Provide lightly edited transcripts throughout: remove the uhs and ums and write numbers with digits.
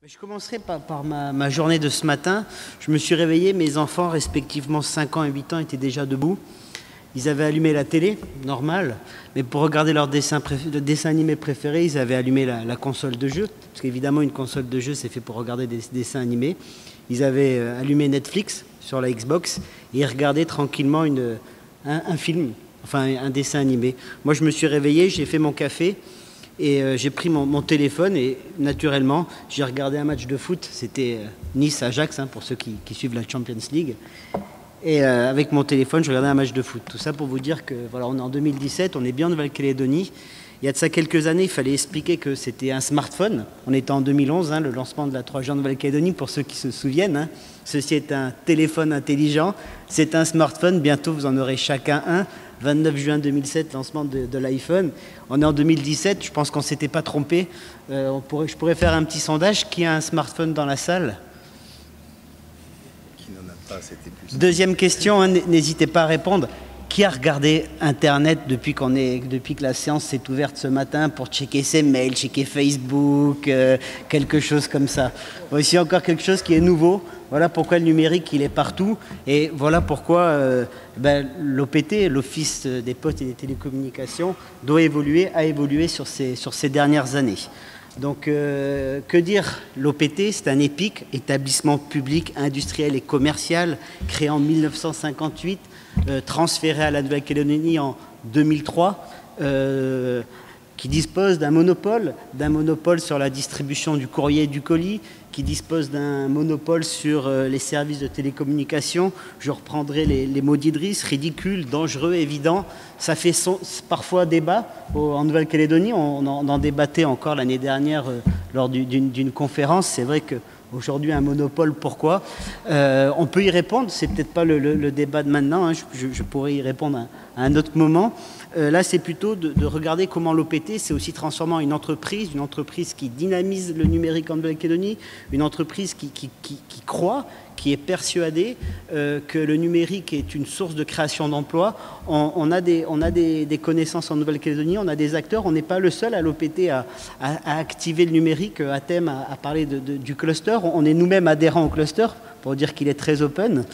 Je commencerai par ma journée de ce matin. Je me suis réveillé, mes enfants, respectivement 5 ans et 8 ans, étaient déjà debout. Ils avaient allumé la télé, normal, mais pour regarder leur dessin animé préféré, ils avaient allumé la console de jeu, parce qu'évidemment, une console de jeu, c'est fait pour regarder des dessins animés. Ils avaient allumé Netflix sur la Xbox et ils regardaient tranquillement un film, enfin un dessin animé. Moi, je me suis réveillé, j'ai fait mon café. Et j'ai pris mon téléphone et naturellement, j'ai regardé un match de foot. C'était Nice-Ajax, pour ceux qui suivent la Champions League. Et avec mon téléphone, je regardais un match de foot. Tout ça pour vous dire que voilà, on est en 2017, on est bien en Nouvelle-Calédonie. Il y a de ça quelques années, il fallait expliquer que c'était un smartphone. On était en 2011, le lancement de la 3G en Nouvelle-Calédonie, pour ceux qui se souviennent. Ceci est un téléphone intelligent, c'est un smartphone. Bientôt, vous en aurez chacun un. 29 juin 2007, lancement de l'iPhone. On est en 2017, je pense qu'on ne s'était pas trompé. Je pourrais faire un petit sondage. Qui a un smartphone dans la salle? Qui n'en a pas, c'était plus. Deuxième question, n'hésitez pas à répondre. Qui a regardé Internet depuis que la séance s'est ouverte ce matin pour checker ses mails, checker Facebook, quelque chose comme ça? Voici encore quelque chose qui est nouveau. Voilà pourquoi le numérique, il est partout. Et voilà pourquoi l'OPT, l'Office des postes et des télécommunications, a évolué sur ces dernières années. Donc, que dire? L'OPT, c'est un EPIC, établissement public, industriel et commercial, créé en 1958, transféré à la Nouvelle-Calédonie en 2003, qui dispose d'un monopole sur la distribution du courrier et du colis, qui dispose d'un monopole sur les services de télécommunication. Je reprendrai les mots d'Idriss: ridicule, dangereux, évident. Ça fait parfois débat en Nouvelle-Calédonie. On en débattait encore l'année dernière lors d'une conférence. C'est vrai qu'aujourd'hui, un monopole, pourquoi? On peut y répondre, c'est peut-être pas le débat de maintenant, je pourrais y répondre à un autre moment. Là, c'est plutôt de regarder comment l'OPT s'est aussi transformé en une entreprise qui dynamise le numérique en Nouvelle-Calédonie, une entreprise qui croit, qui est persuadée que le numérique est une source de création d'emplois. On a des connaissances en Nouvelle-Calédonie, on a des acteurs, on n'est pas le seul à l'OPT à activer le numérique. Atem a parlé du cluster, on est nous-mêmes adhérents au cluster, pour dire qu'il est très open.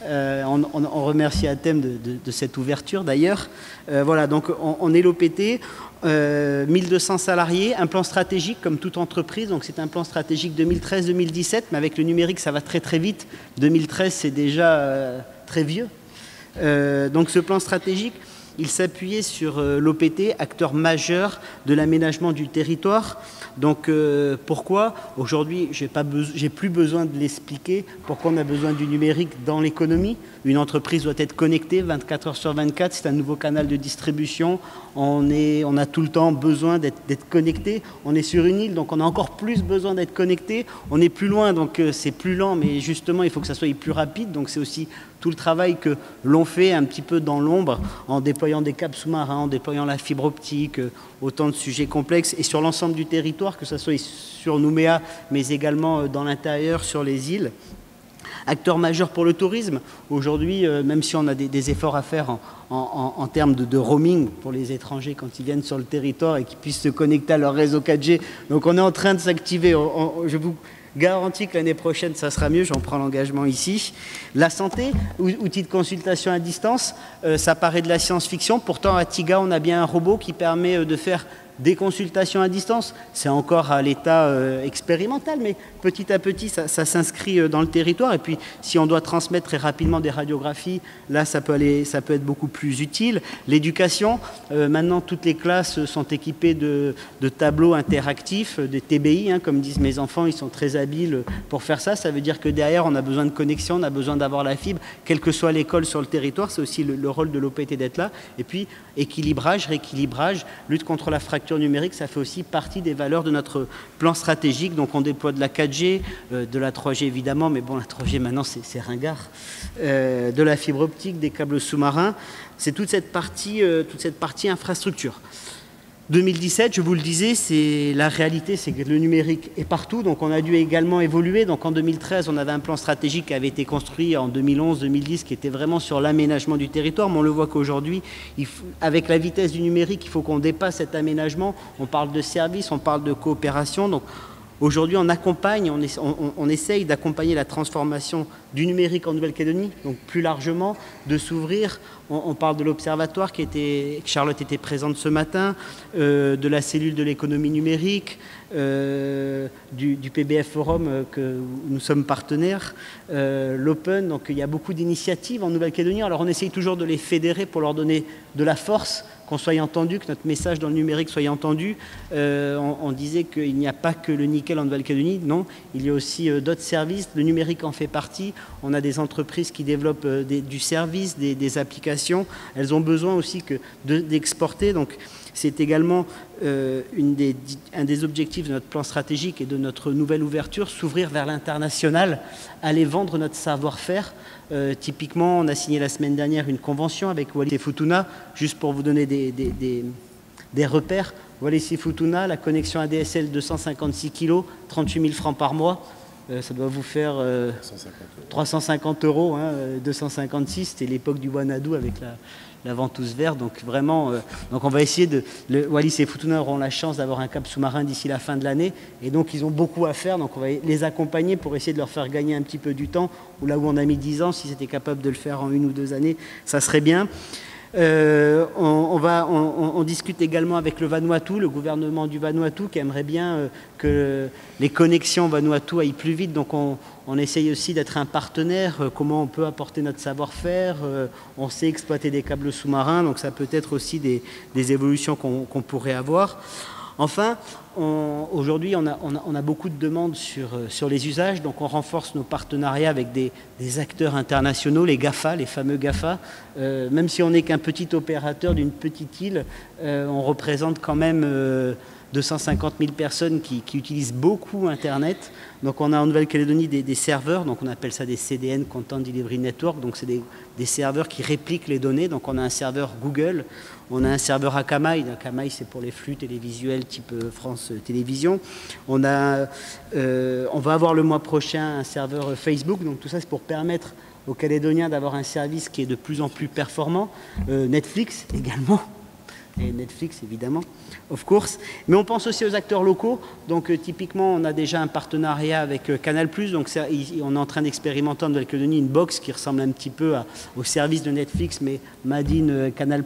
On remercie Atem de cette ouverture d'ailleurs. Voilà, donc on est l'OPT, 1200 salariés, un plan stratégique comme toute entreprise. Donc c'est un plan stratégique 2013-2017, mais avec le numérique ça va très très vite. 2013 c'est déjà très vieux. Donc ce plan stratégique, il s'appuyait sur l'OPT, acteur majeur de l'aménagement du territoire. Donc pourquoi aujourd'hui, j'ai plus besoin de l'expliquer, pourquoi on a besoin du numérique dans l'économie. Une entreprise doit être connectée 24 heures sur 24, c'est un nouveau canal de distribution. On a tout le temps besoin d'être connecté. On est sur une île, donc on a encore plus besoin d'être connecté. On est plus loin, donc c'est plus lent, mais justement, il faut que ça soit plus rapide. Donc c'est aussi tout le travail que l'on fait un petit peu dans l'ombre, en déployant des câbles sous-marins, en déployant la fibre optique, autant de sujets complexes, et sur l'ensemble du territoire, que ce soit sur Nouméa, mais également dans l'intérieur, sur les îles. Acteur majeur pour le tourisme. Aujourd'hui, même si on a des efforts à faire en termes de roaming pour les étrangers quand ils viennent sur le territoire et qu'ils puissent se connecter à leur réseau 4G, donc on est en train de s'activer. Je vous garantis que l'année prochaine, ça sera mieux, j'en prends l'engagement ici. La santé, outil de consultation à distance, ça paraît de la science-fiction. Pourtant, à Tiga, on a bien un robot qui permet de faire des consultations à distance. C'est encore à l'état expérimental, mais petit à petit, ça s'inscrit dans le territoire. Et puis, si on doit transmettre très rapidement des radiographies, là, ça peut être beaucoup plus utile. L'éducation, maintenant, toutes les classes sont équipées de tableaux interactifs, de TBI, comme disent mes enfants, ils sont très habiles pour faire ça. Ça veut dire que derrière, on a besoin de connexion, on a besoin d'avoir la fibre, quelle que soit l'école sur le territoire. C'est aussi le rôle de l'OPT d'être là. Et puis, équilibrage, rééquilibrage, lutte contre la fracture numérique, ça fait aussi partie des valeurs de notre plan stratégique. Donc on déploie de la 4G, de la 3G évidemment, mais bon, la 3G maintenant c'est ringard, de la fibre optique, des câbles sous-marins. C'est toute cette partie infrastructure. 2017, je vous le disais, c'est la réalité, c'est que le numérique est partout, donc on a dû également évoluer. Donc en 2013, on avait un plan stratégique qui avait été construit en 2011-2010 qui était vraiment sur l'aménagement du territoire, mais on le voit qu'aujourd'hui, avec la vitesse du numérique, il faut qu'on dépasse cet aménagement. On parle de services, on parle de coopération, donc Aujourd'hui, on essaye d'accompagner la transformation du numérique en Nouvelle-Calédonie, donc plus largement, de s'ouvrir. On parle de l'observatoire Charlotte était présente ce matin, de la cellule de l'économie numérique, du PBF Forum que nous sommes partenaires, l'Open. Donc il y a beaucoup d'initiatives en Nouvelle-Calédonie. Alors on essaye toujours de les fédérer pour leur donner de la force, qu'on soit entendu, que notre message dans le numérique soit entendu. On disait qu'il n'y a pas que le nickel en Nouvelle-Calédonie. Non, il y a aussi d'autres services. Le numérique en fait partie. On a des entreprises qui développent du service, des applications. Elles ont besoin aussi d'exporter. Donc c'est également un des objectifs de notre plan stratégique et de notre nouvelle ouverture, s'ouvrir vers l'international, aller vendre notre savoir-faire. Typiquement, on a signé la semaine dernière une convention avec Wallis et Futuna, juste pour vous donner des repères. Wallis et Futuna, la connexion ADSL 256 kg, 38 000 francs par mois. Ça doit vous faire 350 €, hein, 256, c'était l'époque du Wanadoo avec la ventouse verte. Donc vraiment, donc on va essayer Wallis et Futuna auront la chance d'avoir un câble sous-marin d'ici la fin de l'année. Et donc ils ont beaucoup à faire, donc on va les accompagner pour essayer de leur faire gagner un petit peu du temps. Ou là où on a mis 10 ans, si c'était capable de le faire en 1 ou 2 années, ça serait bien. On discute également avec le Vanuatu, le gouvernement du Vanuatu qui aimerait bien que les connexions Vanuatu aillent plus vite. Donc on essaye aussi d'être un partenaire, comment on peut apporter notre savoir-faire. On sait exploiter des câbles sous-marins, donc ça peut être aussi des évolutions qu'on pourrait avoir. Enfin, aujourd'hui, on a beaucoup de demandes sur les usages, donc on renforce nos partenariats avec des acteurs internationaux, les GAFA, les fameux GAFA. Même si on n'est qu'un petit opérateur d'une petite île, on représente quand même 250 000 personnes qui utilisent beaucoup Internet. Donc on a en Nouvelle-Calédonie des serveurs, donc on appelle ça des CDN, Content Delivery Network, donc c'est des serveurs qui répliquent les données. Donc on a un serveur Google, on a un serveur Akamai. Akamai, c'est pour les flux télévisuels type France Télévisions. On va avoir le mois prochain un serveur Facebook, donc tout ça c'est pour permettre aux Calédoniens d'avoir un service qui est de plus en plus performant. Netflix également. Et Netflix évidemment, of course. Mais on pense aussi aux acteurs locaux. Donc typiquement, on a déjà un partenariat avec Canal+. Donc on est en train d'expérimenter en Nouvelle-Calédonie une box qui ressemble un petit peu au service de Netflix, mais made in Canal+.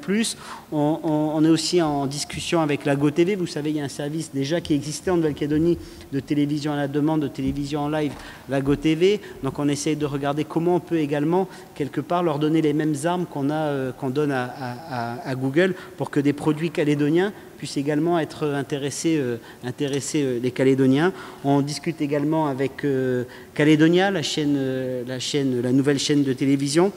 On est aussi en discussion avec la GoTV. Vous savez, il y a un service déjà qui existait en Nouvelle-Calédonie de télévision à la demande, de télévision en live, la GoTV. Donc on essaye de regarder comment on peut également, quelque part, leur donner les mêmes armes qu'on donne à Google pour que des produits calédoniens puissent également être intéresser les Calédoniens. On discute également avec Calédonia, la nouvelle chaîne de télévision,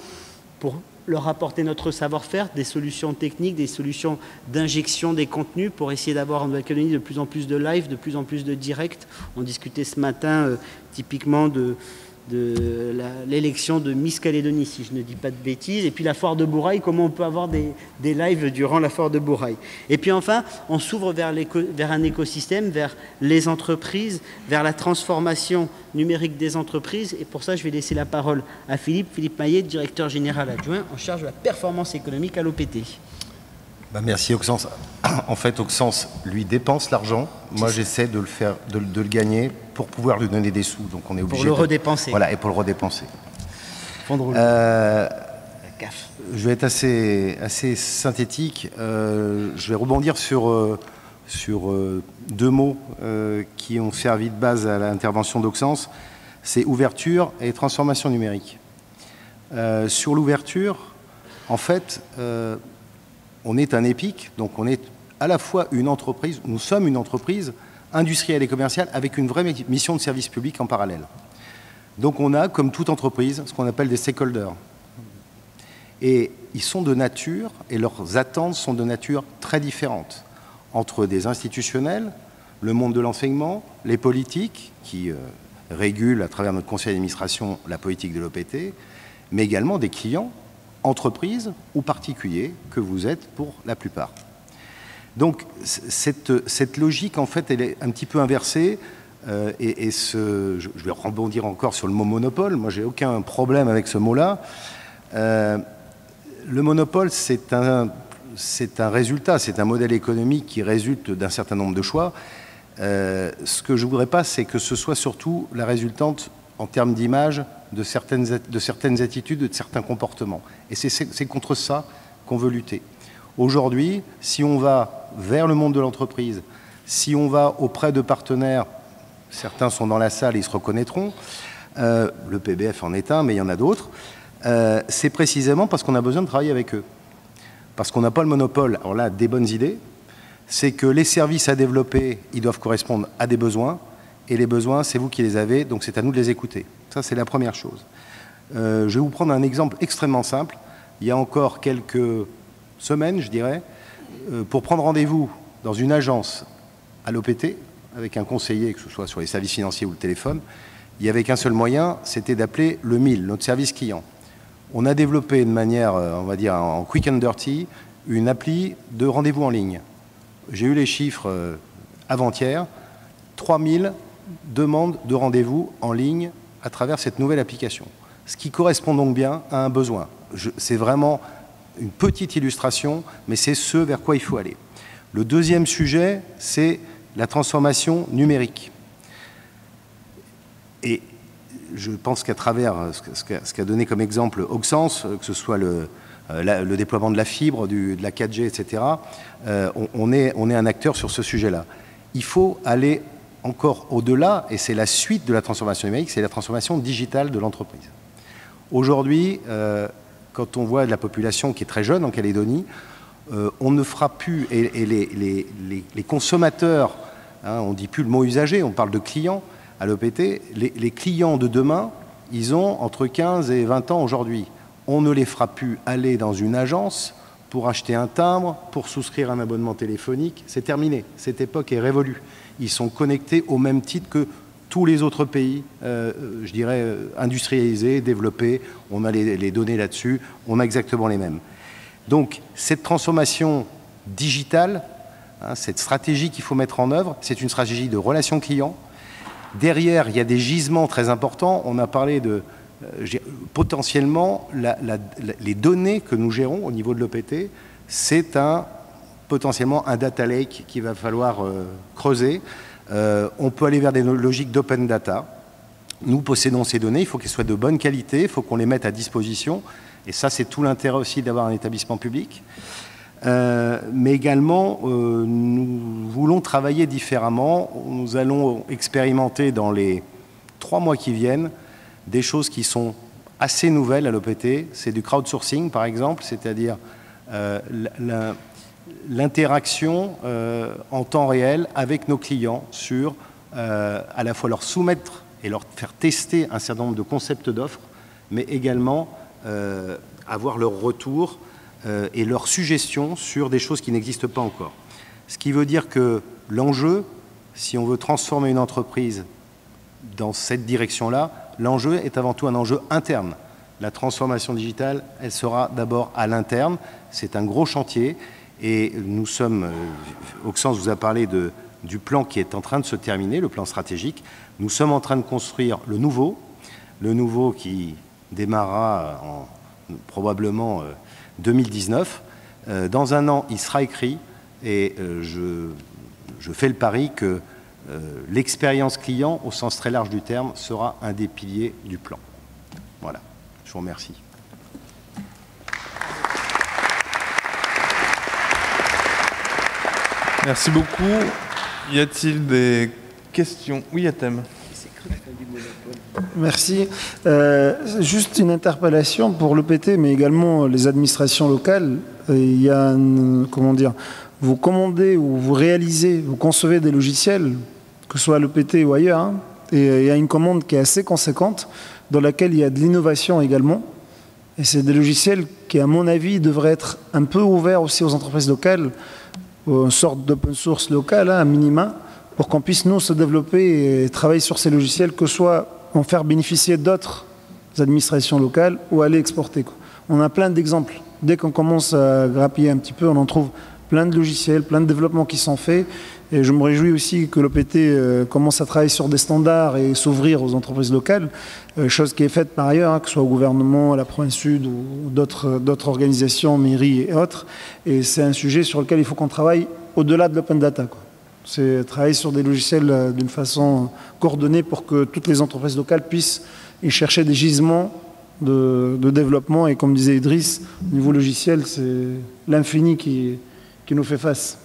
pour leur apporter notre savoir-faire, des solutions techniques, des solutions d'injection des contenus pour essayer d'avoir en Nouvelle-Calédonie de plus en plus de live, de plus en plus de direct. On discutait ce matin typiquement de l'élection de Miss Calédonie, si je ne dis pas de bêtises, et puis la foire de Bourail, comment on peut avoir des lives durant la foire de Bourail. Et puis enfin, on s'ouvre vers un écosystème, vers les entreprises, vers la transformation numérique des entreprises, et pour ça, je vais laisser la parole à Philippe Maillet, directeur général adjoint en charge de la performance économique à l'OPT. Merci Auxence. En fait, Auxence, lui, dépense l'argent. Moi, j'essaie de le gagner pour pouvoir lui donner des sous. Donc, on est obligé pour le redépenser. Voilà, et pour le redépenser. Je vais être assez synthétique. Je vais rebondir sur 2 mots qui ont servi de base à l'intervention d'Auxence. C'est ouverture et transformation numérique. Sur l'ouverture, en fait, on est un EPIC, donc on est à la fois une entreprise, nous sommes une entreprise industrielle et commerciale avec une vraie mission de service public en parallèle. Donc on a, comme toute entreprise, ce qu'on appelle des stakeholders. Et ils sont de nature, et leurs attentes sont de nature très différentes, entre des institutionnels, le monde de l'enseignement, les politiques, qui régulent à travers notre conseil d'administration la politique de l'OPT, mais également des clients, entreprises ou particuliers que vous êtes pour la plupart. Donc cette logique, en fait, elle est un petit peu inversée. Je vais rebondir encore sur le mot monopole. Moi, j'ai aucun problème avec ce mot-là. Le monopole, c'est un résultat, c'est un modèle économique qui résulte d'un certain nombre de choix. Ce que je ne voudrais pas, c'est que ce soit surtout la résultante, en termes d'image, de certaines attitudes, de certains comportements. Et c'est contre ça qu'on veut lutter. Aujourd'hui, si on va vers le monde de l'entreprise, si on va auprès de partenaires, certains sont dans la salle et ils se reconnaîtront, le PBF en est un, mais il y en a d'autres, c'est précisément parce qu'on a besoin de travailler avec eux. Parce qu'on n'a pas le monopole, alors là, des bonnes idées, c'est que les services à développer, ils doivent correspondre à des besoins, et les besoins, c'est vous qui les avez, donc c'est à nous de les écouter. Ça, c'est la première chose. Je vais vous prendre un exemple extrêmement simple. Il y a encore quelques semaines, je dirais, pour prendre rendez-vous dans une agence à l'OPT, avec un conseiller, que ce soit sur les services financiers ou le téléphone, il n'y avait qu'un seul moyen, c'était d'appeler le 1000, notre service client. On a développé de manière, on va dire, en quick and dirty, une appli de rendez-vous en ligne. J'ai eu les chiffres avant-hier, 3000 demandes de rendez-vous en ligne à travers cette nouvelle application. Ce qui correspond donc bien à un besoin. C'est vraiment une petite illustration, mais c'est ce vers quoi il faut aller. Le deuxième sujet, c'est la transformation numérique. Et je pense qu'à travers ce qu'a donné comme exemple Auxence, que ce soit le déploiement de la fibre, de la 4G, etc., on est un acteur sur ce sujet-là. Il faut aller encore au-delà, et c'est la suite de la transformation numérique, c'est la transformation digitale de l'entreprise. Aujourd'hui, quand on voit de la population qui est très jeune en Calédonie, on ne fera plus, et les consommateurs, hein, on ne dit plus le mot usager, on parle de clients à l'OPT, les clients de demain, ils ont entre 15 et 20 ans aujourd'hui. On ne les fera plus aller dans une agence pour acheter un timbre, pour souscrire un abonnement téléphonique. C'est terminé. Cette époque est révolue. Ils sont connectés au même titre que tous les autres pays, je dirais, industrialisés, développés. On a les données là-dessus. On a exactement les mêmes. Donc, cette transformation digitale, hein, cette stratégie qu'il faut mettre en œuvre, c'est une stratégie de relation client. Derrière, il y a des gisements très importants. On a parlé de potentiellement les données que nous gérons au niveau de l'OPT, c'est potentiellement un data lake qu'il va falloir creuser. On peut aller vers des logiques d'open data. Nous possédons ces données, il faut qu'elles soient de bonne qualité, il faut qu'on les mette à disposition. Et ça, c'est tout l'intérêt aussi d'avoir un établissement public. Mais également, nous voulons travailler différemment. Nous allons expérimenter dans les 3 mois qui viennent des choses qui sont assez nouvelles à l'OPT. C'est du crowdsourcing, par exemple, c'est-à-dire l'interaction en temps réel avec nos clients sur à la fois leur soumettre et leur faire tester un certain nombre de concepts d'offres, mais également avoir leur retour et leurs suggestions sur des choses qui n'existent pas encore. Ce qui veut dire que l'enjeu, si on veut transformer une entreprise dans cette direction-là, l'enjeu est avant tout un enjeu interne. La transformation digitale, elle sera d'abord à l'interne. C'est un gros chantier et nous sommes, Auxence vous a parlé du plan qui est en train de se terminer, le plan stratégique. Nous sommes en train de construire le nouveau qui démarrera en probablement 2019. Dans un an, il sera écrit et je fais le pari que l'expérience client, au sens très large du terme, sera un des piliers du plan. Voilà, je vous remercie. Merci beaucoup. Y a-t-il des questions? Oui, à thème. Merci. Juste une interpellation pour l'OPT, mais également les administrations locales. Il y a, vous commandez ou vous réalisez, vous concevez des logiciels, que ce soit à l'OPT ou ailleurs, hein, et il y a une commande qui est assez conséquente, dans laquelle il y a de l'innovation également. Et c'est des logiciels qui, à mon avis, devraient être un peu ouverts aussi aux entreprises locales, une sorte d'open source local, hein, à minima, pour qu'on puisse, nous, se développer et travailler sur ces logiciels, que ce soit en faire bénéficier d'autres administrations locales ou aller exporter, quoi. On a plein d'exemples. Dès qu'on commence à grappiller un petit peu, on en trouve plein de logiciels, plein de développements qui sont faits. Et je me réjouis aussi que l'OPT commence à travailler sur des standards et s'ouvrir aux entreprises locales, chose qui est faite par ailleurs, hein, que ce soit au gouvernement, à la province sud ou d'autres organisations, mairies et autres. Et c'est un sujet sur lequel il faut qu'on travaille au-delà de l'open data, quoi. C'est travailler sur des logiciels d'une façon coordonnée pour que toutes les entreprises locales puissent y chercher des gisements de développement. Et comme disait Idriss, au niveau logiciel, c'est l'infini qui nous fait face.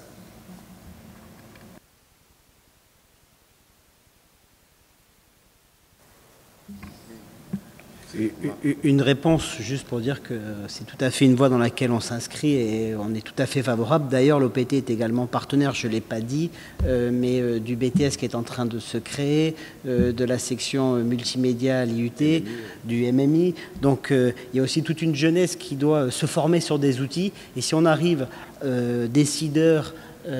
Une réponse, juste pour dire que c'est tout à fait une voie dans laquelle on s'inscrit et on est tout à fait favorable. D'ailleurs, l'OPT est également partenaire, je ne l'ai pas dit, mais du BTS qui est en train de se créer, de la section multimédia à l'IUT, du MMI. Donc, il y a aussi toute une jeunesse qui doit se former sur des outils. Et si on arrive, décideurs,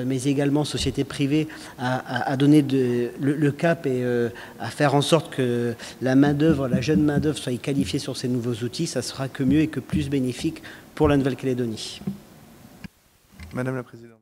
mais également sociétés privées, à donner le cap et à faire en sorte que la main-d'œuvre, la jeune main-d'œuvre soit qualifiée sur ces nouveaux outils, ça sera que mieux et que plus bénéfique pour la Nouvelle-Calédonie. Madame la Présidente.